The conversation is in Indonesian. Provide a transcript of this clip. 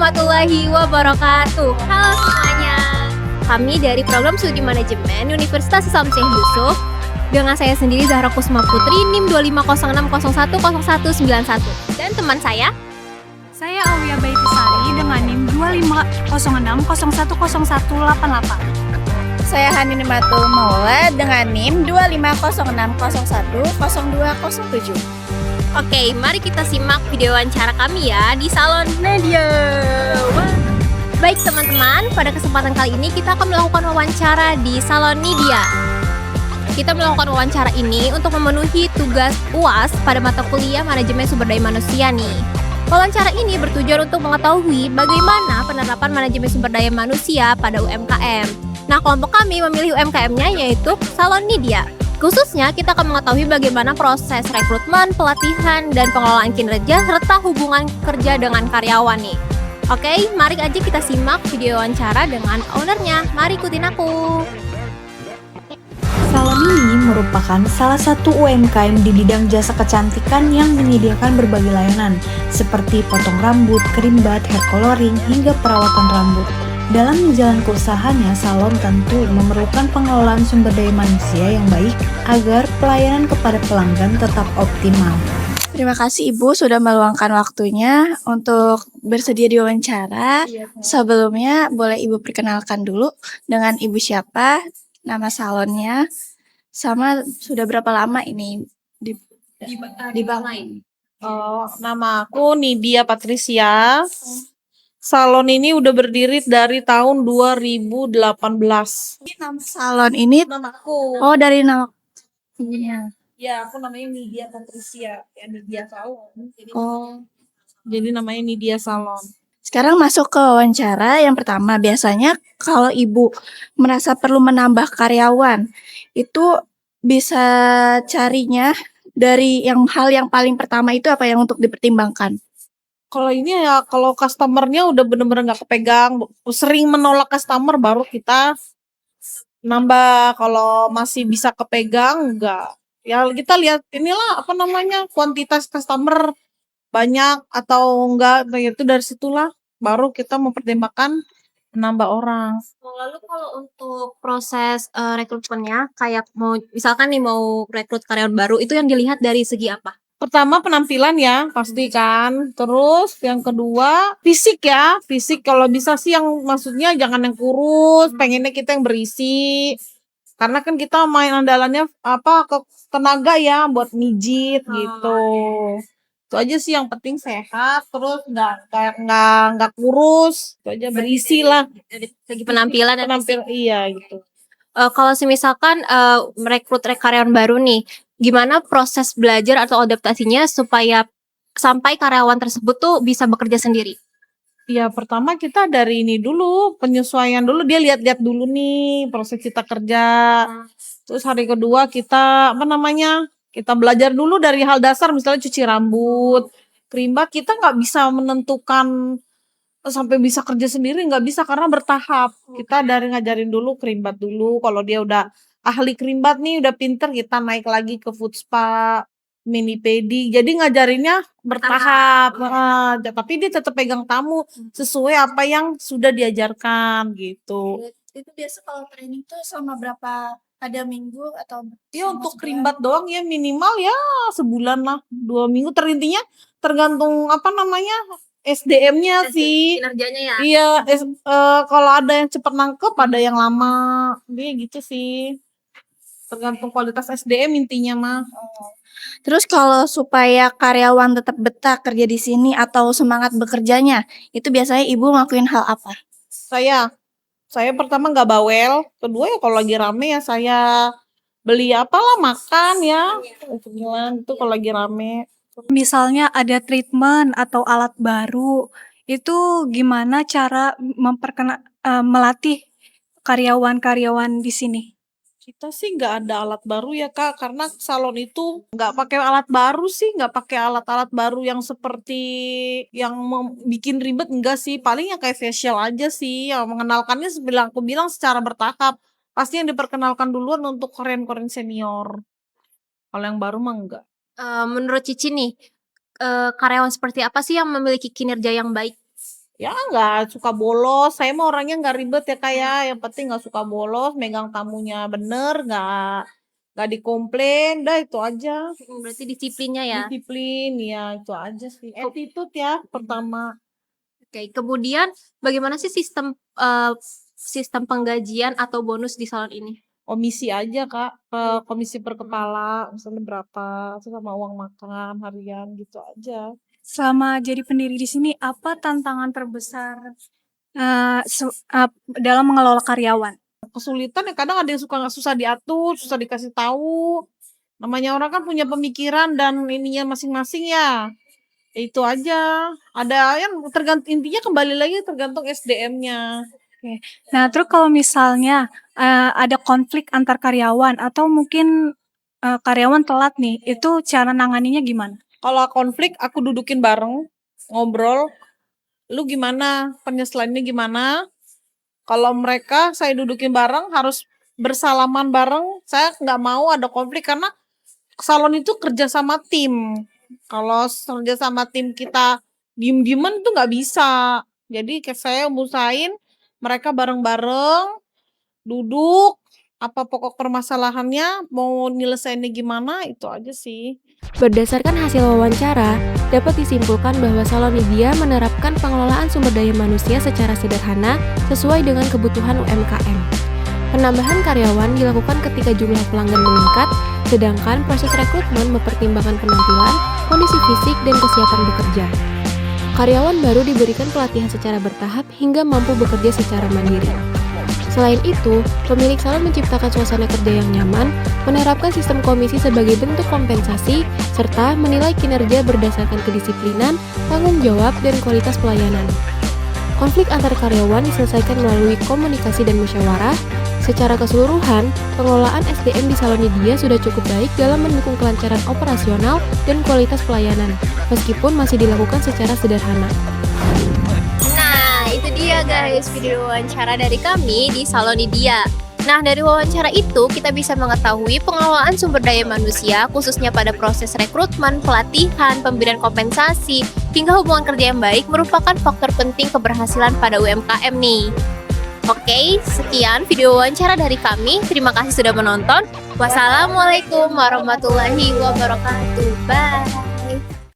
warahmatullahi wabarakatuh. Halo semuanya. Kami dari program Studi Manajemen Universitas Islam Syekh Yusuf dengan saya sendiri Zahra Kusma Putri NIM 2506010191 dan teman saya Aulia Baitisari dengan NIM 2506010188. Saya Hani Nimatul Maula dengan NIM 2506010207. Oke, mari kita simak video wawancara kami ya di Salon Nadia. Baik teman-teman, pada kesempatan kali ini kita akan melakukan wawancara di Salon Nidia. Kita melakukan wawancara ini untuk memenuhi tugas UAS pada mata kuliah Manajemen Sumber Daya Manusia nih. Wawancara ini bertujuan untuk mengetahui bagaimana penerapan manajemen sumber daya manusia pada UMKM. Nah, kelompok kami memilih UMKM-nya yaitu Salon Nidia. Khususnya kita akan mengetahui bagaimana proses rekrutmen, pelatihan, dan pengelolaan kinerja serta hubungan kerja dengan karyawan nih. Oke, mari aja kita simak video wawancara dengan ownernya. Mari ikutin aku. Salon ini merupakan salah satu UMKM di bidang jasa kecantikan yang menyediakan berbagai layanan seperti potong rambut, krimbat, hair coloring, hingga perawatan rambut. Dalam menjalankan usahanya, salon tentu memerlukan pengelolaan sumber daya manusia yang baik agar pelayanan kepada pelanggan tetap optimal. Terima kasih Ibu sudah meluangkan waktunya untuk bersedia diwawancara. Sebelumnya boleh Ibu perkenalkan dulu dengan Ibu siapa, nama salonnya, sama sudah berapa lama ini di Banglain. Nama aku Nidia Patricia. Salon ini udah berdiri dari tahun 2018. Nama salon ini Nama aku. dari nama. Iya. Ya, aku namanya Nidia Patricia. Ya, Nidia Salon. Jadi namanya Nidia Salon. sekarang masuk ke wawancara yang pertama. Biasanya kalau Ibu merasa perlu menambah karyawan, itu bisa carinya dari hal yang paling pertama itu apa yang untuk dipertimbangkan? Kalau ini ya, kalau customernya udah bener-bener nggak kepegang, sering menolak customer, baru kita nambah. Kalau masih bisa kepegang, enggak. Ya kita lihat inilah kuantitas customer banyak atau enggak, itu dari situlah baru kita mempertimbangkan menambah orang. Lalu kalau untuk proses rekrutmennya, kayak misalkan nih mau rekrut karyawan baru, itu yang dilihat dari segi apa? Pertama penampilan ya, pasti kan. Terus yang kedua fisik ya. Fisik kalau bisa sih yang maksudnya jangan yang kurus, pengennya kita yang berisi. Karena kan kita main andalannya ke tenaga ya buat mijit gitu. Itu aja sih yang penting sehat, terus nggak kurus. Itu aja berisi lah. Dari segi penampilan dan fisik. Iya gitu. Kalau misalkan merekrut karyawan baru nih, gimana proses belajar atau adaptasinya supaya sampai karyawan tersebut tuh bisa bekerja sendiri? Ya pertama kita dari ini dulu, penyesuaian dulu, dia lihat-lihat dulu nih proses kita kerja. Terus hari kedua kita kita belajar dulu dari hal dasar, misalnya cuci rambut, krimbat. Kita nggak bisa menentukan sampai bisa kerja sendiri, nggak bisa karena bertahap. Kita dari ngajarin dulu krimbat dulu, kalau dia udah ahli krimbat nih, udah pinter, kita naik lagi ke food spa, mini pedi. Jadi ngajarinnya bertahap. Tapi dia tetap pegang tamu sesuai apa yang sudah diajarkan gitu. Itu biasa kalau training tuh selama berapa, ada minggu atau Ya untuk krimbat doang ya minimal ya sebulan lah, 2 minggu. Tergantung SDM-nya sih. Kinerjanya ya. Iya, kalau ada yang cepat nangkep, ada yang lama. Dia gitu sih. Tergantung kualitas SDM intinya mah. Terus kalau supaya karyawan tetap betah kerja di sini atau semangat bekerjanya, itu biasanya Ibu ngelakuin hal apa? Saya pertama nggak bawel. Kedua ya kalau lagi rame ya saya beli apalah makan ya. Itu kalau lagi rame. Misalnya ada treatment atau alat baru, itu gimana cara melatih karyawan-karyawan di sini? Kita sih nggak ada alat baru ya Kak, karena salon itu nggak pakai alat baru sih, nggak pakai alat-alat baru yang seperti yang bikin ribet, enggak sih. Paling yang kayak facial aja sih, yang mengenalkannya aku bilang secara bertahap. Pasti yang diperkenalkan duluan untuk korean senior. Kalau yang baru mah enggak. Menurut Cici nih, karyawan seperti apa sih yang memiliki kinerja yang baik? Ya nggak suka bolos, saya mah orangnya nggak ribet ya Kak ya, yang penting nggak suka bolos, megang tamunya bener, nggak dikomplain, dah itu aja. Berarti disiplinnya ya. Disiplin, ya itu aja sih. Attitude ya pertama. Oke, kemudian bagaimana sih sistem penggajian atau bonus di salon ini? Komisi aja Kak, komisi per kepala, misalnya berapa, terus sama uang makan harian gitu aja. Selama jadi pendiri di sini, apa tantangan terbesar dalam mengelola karyawan? Kesulitan ya kadang ada yang suka nggak susah diatur, susah dikasih tahu. Namanya orang kan punya pemikiran dan ininya masing-masing ya. Ya itu aja. Ada yang intinya kembali lagi tergantung SDM-nya. Nah, terus kalau misalnya ada konflik antar karyawan atau mungkin karyawan telat nih, itu cara nanganinya gimana? Kalau konflik aku dudukin bareng, ngobrol. Lu gimana? Penyesuaiannya gimana? Kalau mereka saya dudukin bareng harus bersalaman bareng. Saya nggak mau ada konflik karena salon itu kerja sama tim. Kalau kerja sama tim kita diem-dieman itu nggak bisa. Jadi kayak saya usahain mereka bareng-bareng duduk, apa pokok permasalahannya, mau nyelesainnya gimana, itu aja sih. Berdasarkan hasil wawancara, dapat disimpulkan bahwa Salon Nidia menerapkan pengelolaan sumber daya manusia secara sederhana sesuai dengan kebutuhan UMKM. Penambahan karyawan dilakukan ketika jumlah pelanggan meningkat, sedangkan proses rekrutmen mempertimbangkan penampilan, kondisi fisik, dan kesiapan bekerja. Karyawan baru diberikan pelatihan secara bertahap hingga mampu bekerja secara mandiri. Selain itu, pemilik salon menciptakan suasana kerja yang nyaman, menerapkan sistem komisi sebagai bentuk kompensasi, serta menilai kinerja berdasarkan kedisiplinan, tanggung jawab, dan kualitas pelayanan. Konflik antar karyawan diselesaikan melalui komunikasi dan musyawarah. Secara keseluruhan, pengelolaan SDM di Salon Nidia sudah cukup baik dalam mendukung kelancaran operasional dan kualitas pelayanan, meskipun masih dilakukan secara sederhana. Nah, itu dia guys video wawancara dari kami di Salon Nidia. Nah, dari wawancara itu kita bisa mengetahui pengelolaan sumber daya manusia khususnya pada proses rekrutmen, pelatihan, pemberian kompensasi, hingga hubungan kerja yang baik merupakan faktor penting keberhasilan pada UMKM nih. Oke, sekian video wawancara dari kami. Terima kasih sudah menonton. Wassalamualaikum warahmatullahi wabarakatuh. Bye.